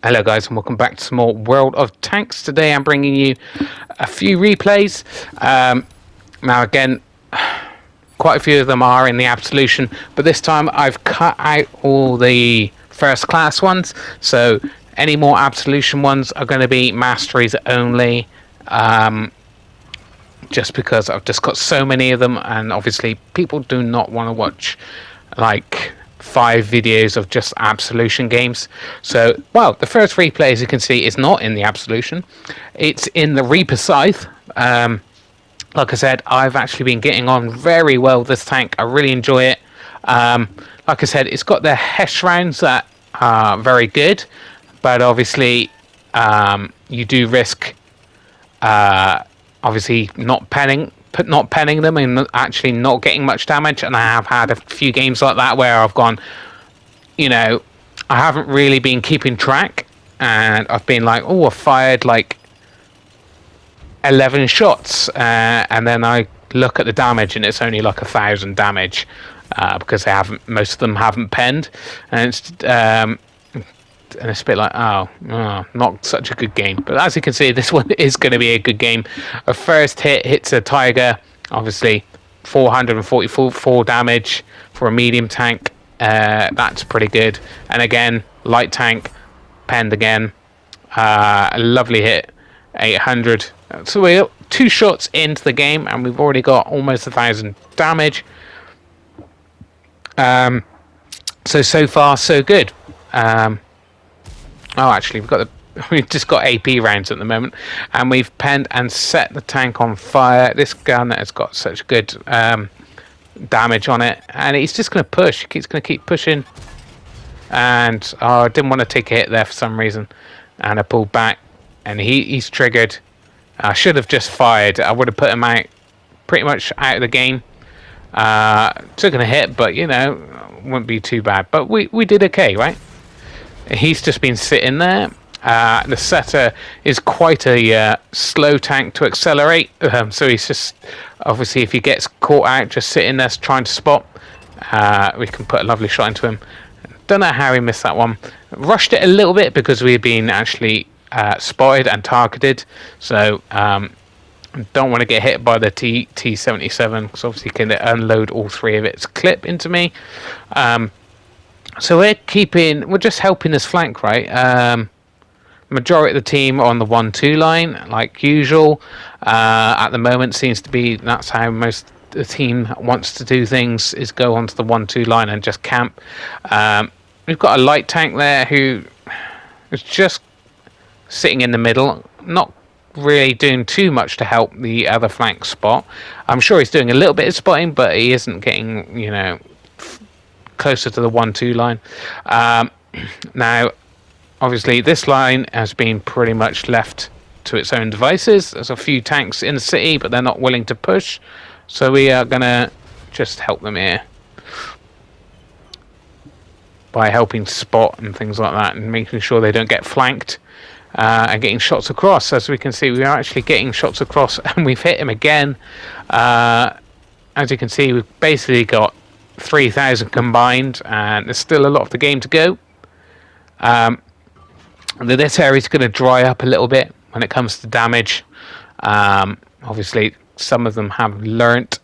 Hello guys and welcome back to some more World of Tanks. Today I'm bringing you a few replays. Now again, quite a few of them are in the Absolution, but this time I've cut out all the first class ones, so any more Absolution ones are going to be Masteries only, just because I've just got so many of them, and obviously people do not want to watch like 5 videos of just Absolution games. So, well, the first replay, as you can see, is not in the Absolution. It's in the Reaper Scythe. Like I said, I've actually been getting on very well with this tank. I really enjoy it. Like I said, it's got the Hesh rounds that are very good, but obviously you do risk obviously not penning them and actually not getting much damage. And I have had a few games like that where I've gone, I haven't really been keeping track, and I've been like, oh, I've fired like 11 shots, and then I look at the damage and it's only like 1,000 damage, because most of them haven't penned, and it's a bit like, not such a good game. But as you can see, this one is going to be a good game. A first hit hits a Tiger, obviously 444 damage for a medium tank. That's pretty good. And again, light tank, penned again. A lovely hit, 800. So we're 2 shots into the game and we've already got almost 1,000 damage. So far so good. Oh, actually, we've just got AP rounds at the moment, and we've penned and set the tank on fire. This gun has got such good damage on it, and he's just going to push. He's going to keep pushing, and I didn't want to take a hit there for some reason, and I pulled back, and he's triggered. I should have just fired. I would have put him out, pretty much out of the game. Took a hit, but wouldn't be too bad. But we did okay, right? He's just been sitting there. The setter is quite a slow tank to accelerate, so he's just, obviously, if he gets caught out just sitting there trying to spot, we can put a lovely shot into him. Don't know how he missed that one. Rushed it a little bit because we had been actually spotted and targeted, so don't want to get hit by the T77, because obviously can unload all 3 of its clip into me. So we're just helping this flank, right? Majority of the team on the 1-2 line, like usual. At the moment, seems to be that's how most of the team wants to do things, is go onto the 1-2 line and just camp. We've got a light tank there who is just sitting in the middle, not really doing too much to help the other flank spot. I'm sure he's doing a little bit of spotting, but he isn't getting, closer to the 1-2 line. Now, obviously, this line has been pretty much left to its own devices. There's a few tanks in the city, but they're not willing to push. So we are going to just help them here by helping spot and things like that, and making sure they don't get flanked, and getting shots across. As we can see, we are actually getting shots across, and we've hit him again. As you can see, we've basically got 3,000 combined, and there's still a lot of the game to go. This area is going to dry up a little bit when it comes to damage. Obviously, some of them have learnt.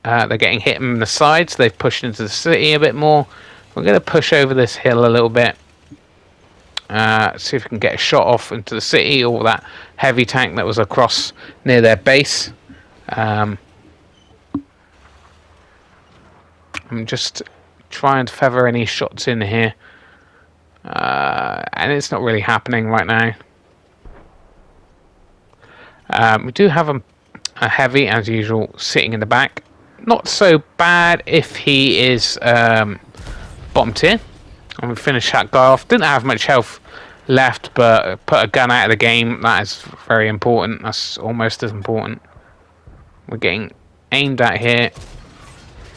They're getting hit in the sides. They've pushed into the city a bit more. We're going to push over this hill a little bit. See if we can get a shot off into the city, or that heavy tank that was across near their base. I'm just trying to feather any shots in here, and it's not really happening right now. We do have a heavy, as usual, sitting in the back. Not so bad if he is bottom tier. And we finished that guy off. Didn't have much health left, but put a gun out of the game. That is very important. That's almost as important. We're getting aimed at here.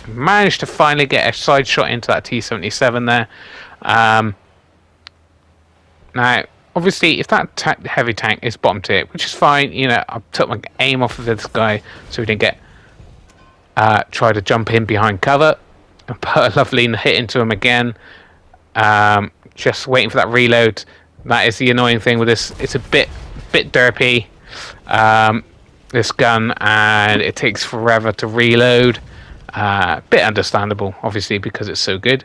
Managed to finally get a side shot into that T77 there. Now, obviously, if that heavy tank is bottom tier, which is fine, I took my aim off of this guy so he didn't get try to jump in behind cover, and put a lovely hit into him again. Just waiting for that reload. That is the annoying thing with this. It's a bit derpy, this gun, and it takes forever to reload. Bit understandable, obviously, because it's so good.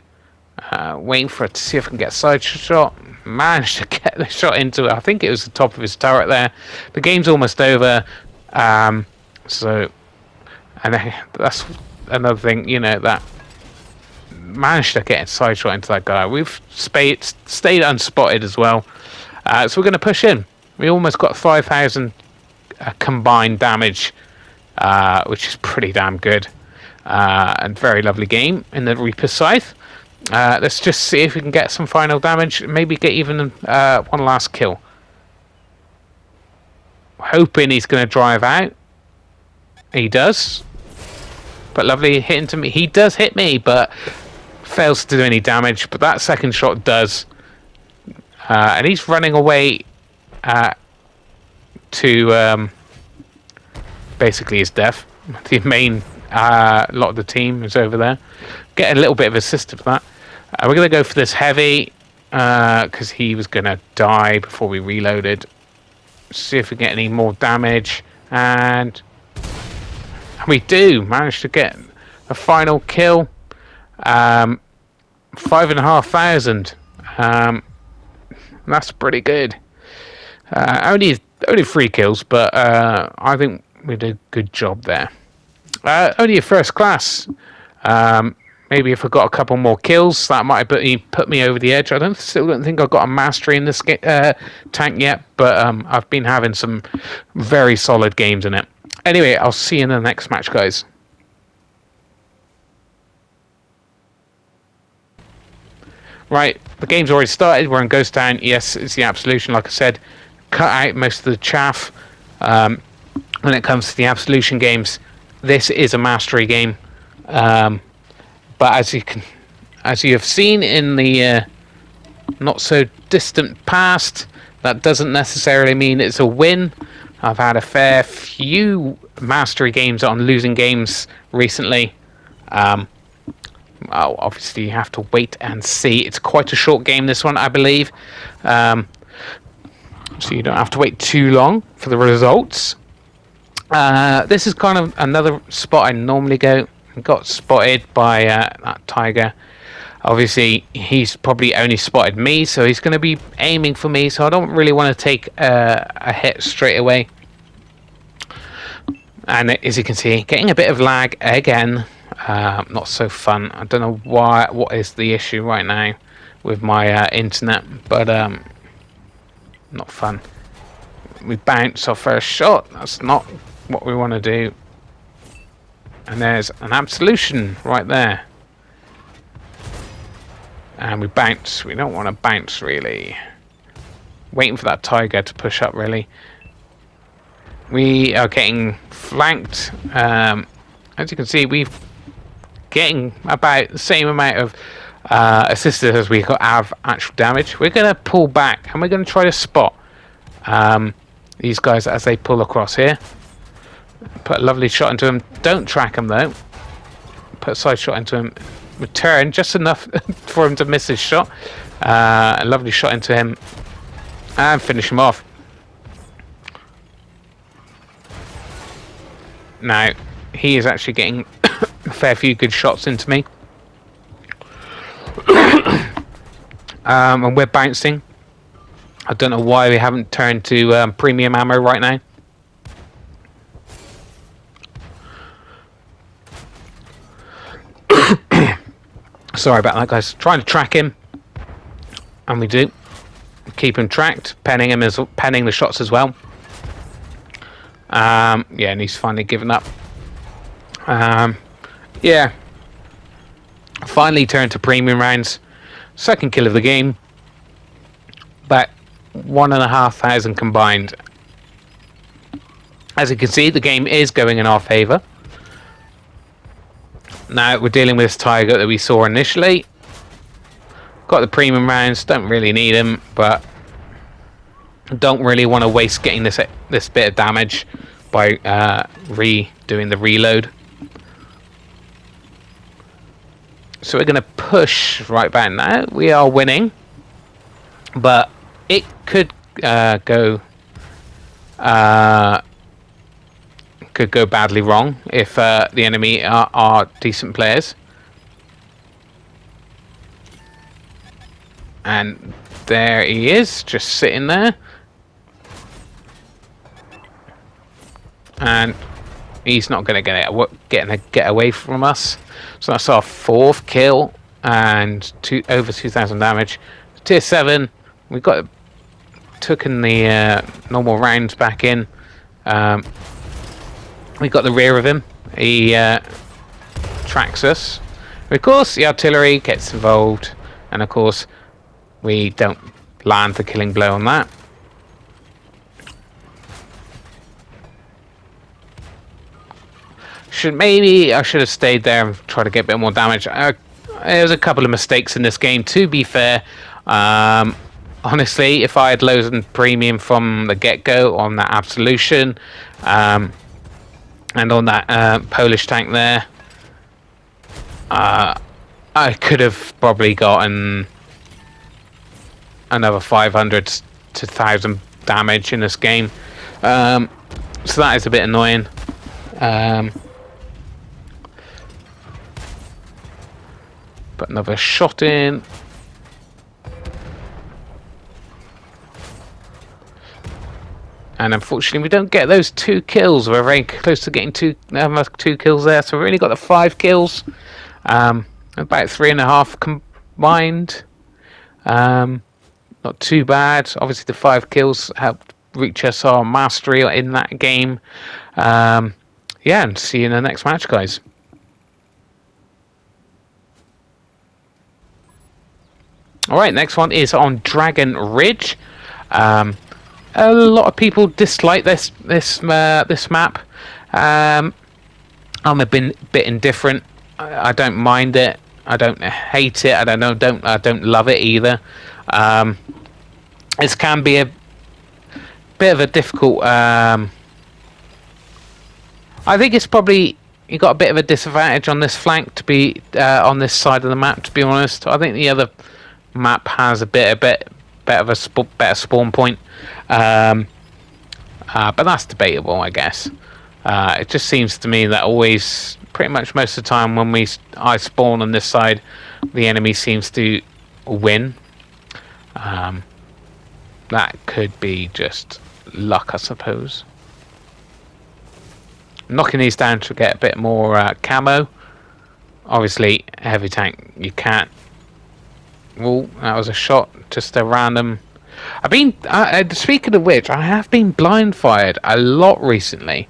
Waiting for it to see if I can get a side shot. Managed to get the shot into it. I think it was the top of his turret there. The game's almost over. So, and that's another thing, you know, that managed to get a side shot into that guy. We've stayed unspotted as well. So we're going to push in. We almost got 5,000 combined damage, which is pretty damn good. And very lovely game in the Reaper Scythe. Let's just see if we can get some final damage. Maybe get even one last kill. Hoping he's going to drive out. He does. But lovely hit into me. He does hit me, but fails to do any damage. But that second shot does. And he's running away to basically his death. The main lot of the team is over there. Get a little bit of assist for that. We're going to go for this heavy because he was going to die before we reloaded. See if we get any more damage. And we do manage to get a final kill. 5,500. That's pretty good. Only 3 kills, but I think we did a good job there. Only a first class. Maybe if I got a couple more kills, that might have put me over the edge. Still don't think I've got a mastery in this tank yet, but I've been having some very solid games in it. Anyway, I'll see you in the next match, guys. Right, the game's already started. We're in Ghost Town. Yes, it's the Absolution, like I said. Cut out most of the chaff. When it comes to the Absolution games, this is a mastery game. But as you have seen in the not so distant past, that doesn't necessarily mean it's a win. I've had a fair few mastery games on losing games recently. Obviously you have to wait and see. It's quite a short game, this one, I believe. So you don't have to wait too long for the results. This is kind of another spot I normally go. Got spotted by that tiger. Obviously, he's probably only spotted me, so he's going to be aiming for me, so I don't really want to take a hit straight away. And as you can see, getting a bit of lag again. Not so fun. I don't know what is the issue right now with my internet, but not fun. We bounce our first shot. That's not what we want to do. And there's an Absolution right there. And we bounce. We don't want to bounce, really. Waiting for that tiger to push up, really. We are getting flanked. As you can see, we're getting about the same amount of assistance as we have actual damage. We're going to pull back, and we're going to try to spot these guys as they pull across here. Put a lovely shot into him. Don't track him though. Put a side shot into him. Return just enough for him to miss his shot. A lovely shot into him. And finish him off. Now, he is actually getting a fair few good shots into me. And we're bouncing. I don't know why we haven't turned to premium ammo right now. Sorry about that, guys. Trying to track him, and we do. Keep him tracked, penning the shots as well. Yeah, and he's finally given up. Yeah. Finally turned to premium rounds. Second kill of the game. About 1,500 combined. As you can see, the game is going in our favour. Now we're dealing with this tiger that we saw initially. Got the premium rounds, don't really need him, but don't really want to waste getting this bit of damage by redoing the reload. So we're going to push right back now. We are winning, but it could go uh, could go badly wrong if the enemy are decent players. And there he is, just sitting there. And he's not going to get away from us. So that's our 4th kill and over 2,000 damage. Tier 7, we got taken the normal rounds back in. We got the rear of him. He tracks us. Of course, the artillery gets involved, and of course, we don't land the killing blow on that. Maybe I should have stayed there and tried to get a bit more damage. There's a couple of mistakes in this game, to be fair. Honestly, if I had loads and premium from the get-go on that Absolution and on that Polish tank there, I could have probably gotten another 500 to 1,000 damage in this game. So that is a bit annoying. Put another shot in. And unfortunately, we don't get those 2 kills. We're very close to getting 2 kills there. So we only got the 5 kills. About 3.5 combined. Not too bad. Obviously, the 5 kills helped reach us our mastery in that game. Yeah, and see you in the next match, guys. Alright, next one is on Dragon Ridge. A lot of people dislike this map. I'm a bit indifferent. I don't mind it. I don't hate it. I don't love it either. This can be a bit of a difficult. I think it's probably you got a bit of a disadvantage on this flank to be on this side of the map. To be honest, I think the other map has a bit better spawn point, but that's debatable, I guess. It just seems to me that always, pretty much most of the time when I spawn on this side, the enemy seems to win. That could be just luck, I suppose. Knocking these down to get a bit more camo. Obviously, heavy tank, you can't. Oh, that was a shot, just a random. I've been speaking of which, I have been blind fired a lot recently.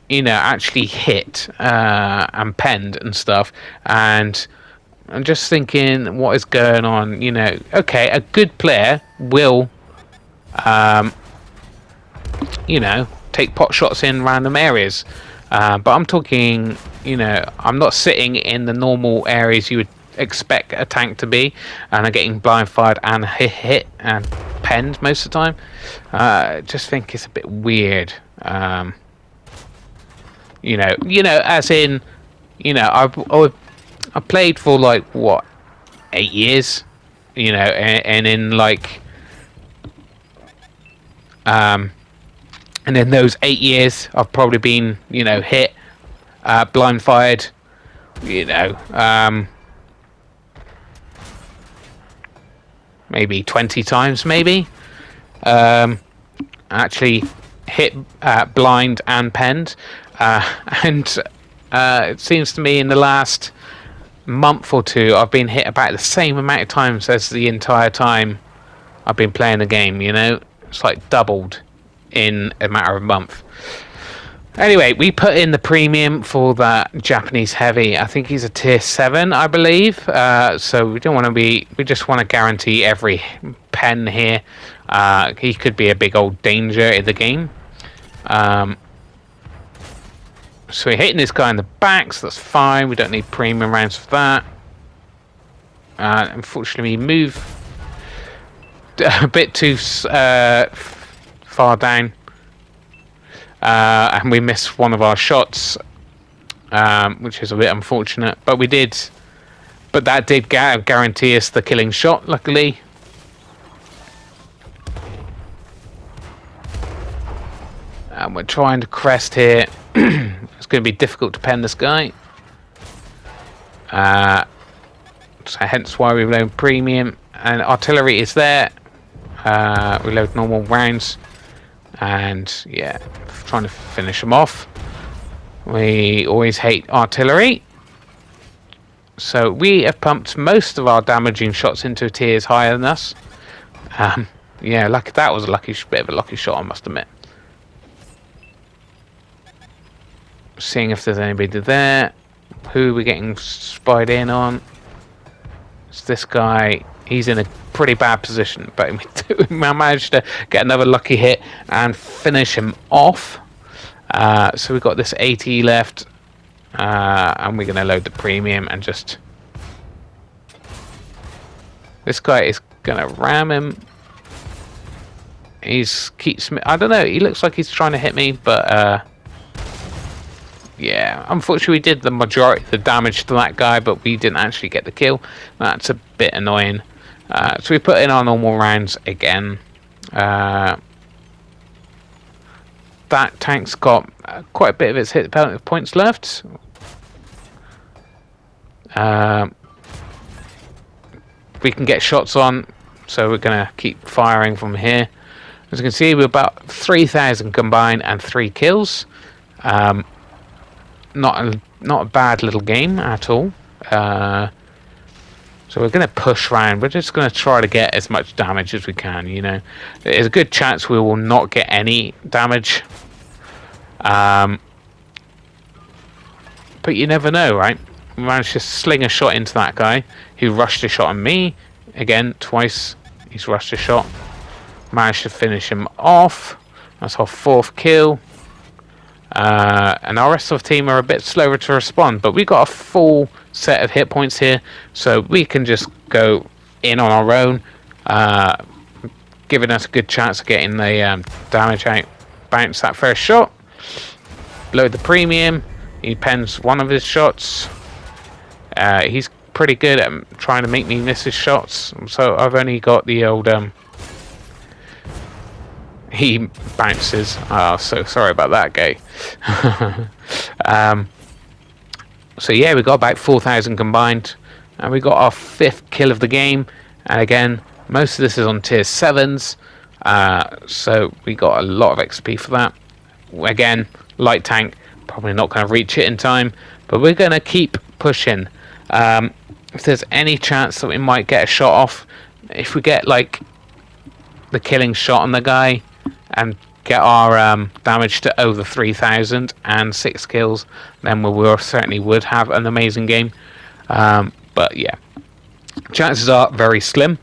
You know, actually hit and penned and stuff, and I'm just thinking, what is going on? You know, okay, a good player will, you know, take pot shots in random areas, but I'm talking, you know, I'm not sitting in the normal areas you would expect a tank to be, and I'm getting blind fired and hit and penned most of the time. Just think it's a bit weird. You know, as in, you know, I played for like what, 8 years, you know, and in like, and in those 8 years, I've probably been, you know, hit, blind fired, you know, maybe 20 times, maybe. Actually hit blind and penned, and it seems to me in the last month or two I've been hit about the same amount of times as the entire time I've been playing the game. You know, it's like doubled in a matter of a month. Anyway, we put in the premium for that Japanese heavy. I think he's a tier 7, I believe. So we don't want to be. We just want to guarantee every pen here. He could be a big old danger in the game. So we're hitting this guy in the back, so that's fine. We don't need premium rounds for that. Unfortunately, we move a bit too far down. And we missed one of our shots, which is a bit unfortunate. But we did, but that did guarantee us the killing shot, luckily. And we're trying to crest here. It's going to be difficult to pen this guy. So hence why we load premium. And artillery is there. We load normal rounds. And yeah, trying to finish them off. We always hate artillery. So we have pumped most of our damaging shots into tiers higher than us. Yeah, that was a bit of a lucky shot, I must admit. Seeing if there's anybody there. Who are we getting spied in on? It's this guy. He's in a pretty bad position, but we managed to get another lucky hit and finish him off. So we've got this AT left, and we're going to load the premium and just... This guy is going to ram him. I don't know, he looks like he's trying to hit me, but yeah, unfortunately we did the majority of the damage to that guy, but we didn't actually get the kill. That's a bit annoying. So we put in our normal rounds again. That tank's got quite a bit of its hit points left. We can get shots on, so we're going to keep firing from here. As you can see, we're about 3,000 combined and 3 kills. Not a bad little game at all. So we're going to push round. We're just going to try to get as much damage as we can, you know. There's a good chance we will not get any damage. But you never know, right? We managed to sling a shot into that guy who rushed a shot on me. Again, twice he's rushed a shot. Managed to finish him off. That's our 4th kill. And our rest of the team are a bit slower to respond, but we've got a full set of hit points here, so we can just go in on our own, giving us a good chance of getting the damage out. Bounce that first shot, load the premium. He pens one of his shots. He's pretty good at trying to make me miss his shots, so I've only got the old he bounces. Oh, so sorry about that, guy. So yeah, we got about 4,000 combined, and we got our 5th kill of the game. And again, most of this is on tier 7s, so we got a lot of XP for that. Again, light tank, probably not going to reach it in time, but we're going to keep pushing. If there's any chance that we might get a shot off, if we get like the killing shot on the guy and get our damage to over 3,000 and 6 kills, then we certainly would have an amazing game. But yeah, chances are very slim.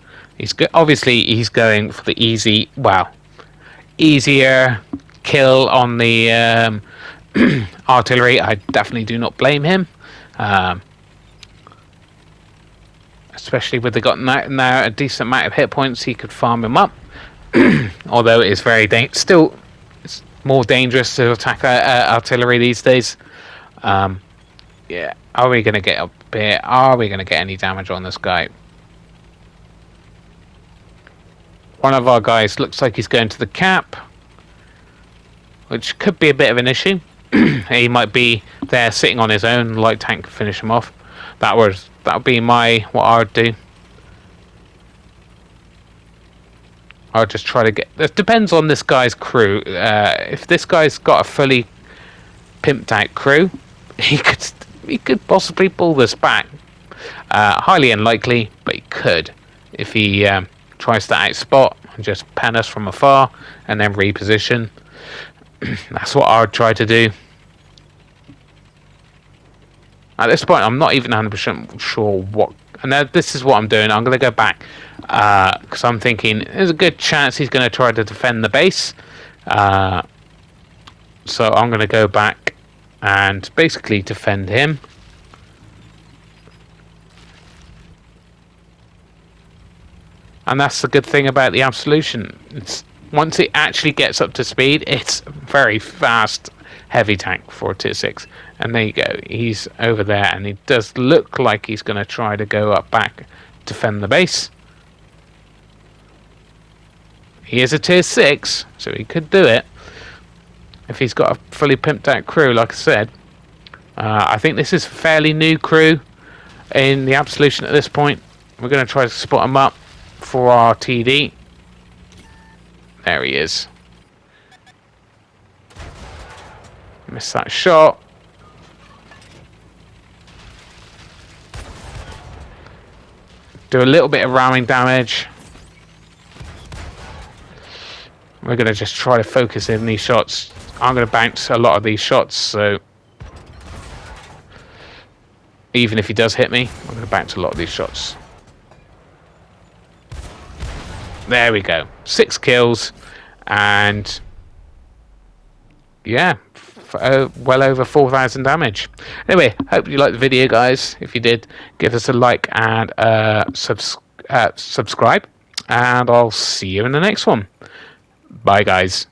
Obviously he's going for the easier kill on the artillery. I definitely do not blame him, especially with they got now a decent amount of hit points. He could farm him up. Although it is very still it's more dangerous to attack artillery these days. Yeah, are we going to get up here? Are we going to get any damage on this guy? One of our guys looks like he's going to the cap, which could be a bit of an issue. He might be there sitting on his own. Light tank could finish him off. That would be what I would do. I'll just try to get... It depends on this guy's crew. If this guy's got a fully pimped out crew, he could possibly pull this back. Highly unlikely, but he could. If he tries to outspot and just pen us from afar and then reposition. That's what I would try to do. At this point, I'm not even 100% sure what... And this is what I'm doing. I'm going to go back because I'm thinking there's a good chance he's going to try to defend the base. So I'm going to go back and basically defend him. And that's the good thing about the Absolution. Once it actually gets up to speed, it's very fast, heavy tank for tier 6. And there you go. He's over there, and he does look like he's going to try to go up back, defend the base. He is a tier 6, so he could do it. if he's got a fully pimped out crew, like I said. I think this is a fairly new crew in the Absolution at this point. We're going to try to spot him up for our TD. There he is. Missed that shot. Do a little bit of ramming damage. We're going to just try to focus in these shots. I'm going to bounce a lot of these shots, so even if he does hit me, I'm going to bounce a lot of these shots. There we go. 6 kills, and yeah, well over 4,000 damage. Anyway, hope you liked the video, guys. If you did, give us a like and subscribe, and I'll see you in the next one. Bye, guys.